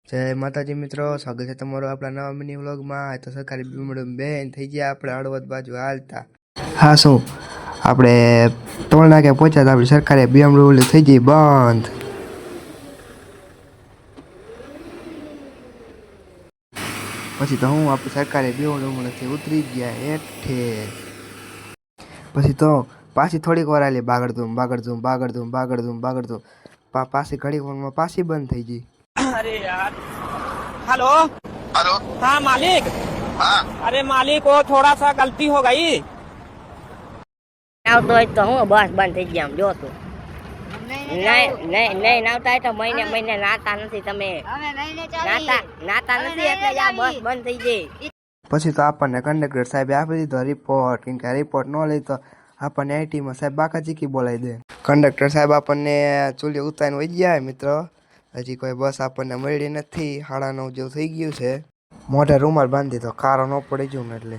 જય માતાજી મિત્રો, સ્વાગત છે તમારું આપણા નવા મિની વ્લોગમાં. તો સરકારી બીમડું બેન થઈ ગયા આપણે હળવદ બાજુ હાલતા. હા શું આપણે ત્રણ નાકે પહોંચ્યા હતા. આપણી સરકારી બીમડું થઈ ગઈ બંધ. પછી તો હું આપણી સરકારી બીમડુંથી ઉતરી ગયા હેઠે. પછી તો પાછી થોડીક વાર આલી બાગડધુમ પાછી ઘડી વારમાં પાછી બંધ થઈ ગઈ. अरे यार हेलो हेलो हाँ मालिक हाँ अरे मालिक वो थोड़ा सा गलती हो गई આવતો હોય તો હું બસ બંધ થઈ ગયા જો તું નહીં આવતા હોય તો મહિને નાતા નથી તમે નાતા નથી એટલે આ બસ બંધ થઈ ગઈ. પછી તો આપણને કંડક્ટર સાહેબે આપી દીધો રિપોર્ટ. કેમ કે રિપોર્ટ ન લઈ તો આપણને આઈટીમાં સાહેબ બાકાચીકી બોલાવી દે. કંડક્ટર સાહેબ આપણને ચૂલી ઉતારીને વહી ગયા મિત્રો. હજી કોઈ બસ આપણને મળી નથી. 9:30 જેવું થઈ ગયું છે. મોઢે રૂમાલ બાંધી તો કારો ન પડી ગયું ને એટલે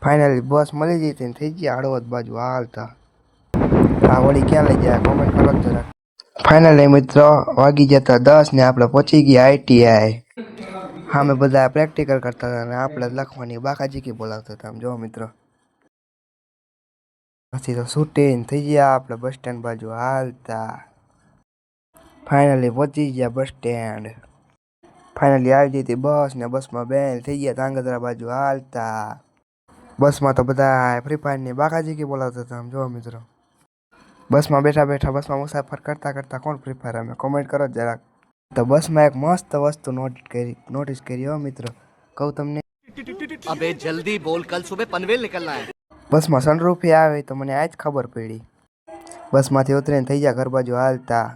ફાઇનલી બસ મળી જઈ હતી. થઈ ગયા હળવદ બાજુ હાલતા. આ વળી ક્યાં લઈ જાય કોમેન્ટ કરો જરા. ફાઇનલી મિત્રો વાગી જતા 10 ને આપણે પહોંચી ગયા આઈટીઆઈ. હા મેં બધા પ્રેક્ટિકલ કરતા હતા અને આપણે લખવાની બાકાચીકી બોલાવતા હતા. આમ જો મિત્રો પછી તો શૂટિંગ થઈ ગયા આપણે બસ સ્ટેન્ડ બાજુ હાલતા. ફાઇનલી પહોંચી ગયા બસ સ્ટેન્ડ. ફાઇનલી આવી જઈ હતી બસ ને બસમાં બેન થઈ ગયા ધાંગધ્રા બાજુ હાલતા. બસમાં તો બધા ફ્રી ફાયરની બાકાચીકી બોલાવતા હતા. આમ જો મિત્રો બસમાં બેઠા બસમાં મુસાફર કરતા કોણ ફ્રી ફાયર રમે કોમેન્ટ કરો જરાક. તો બસમાં એક મસ્ત વસ્તુ નોટિસ કરી હો મિત્રો. કહું તમને अबे जल्दी बोल, कल सुबह पनवेल निकलना है. બસમાં સનરૂફ આવે તો મને આજ ખબર પડી. બસમાંથી ઉતરીને થઈ ગયા ઘર બાજુ હાલતા.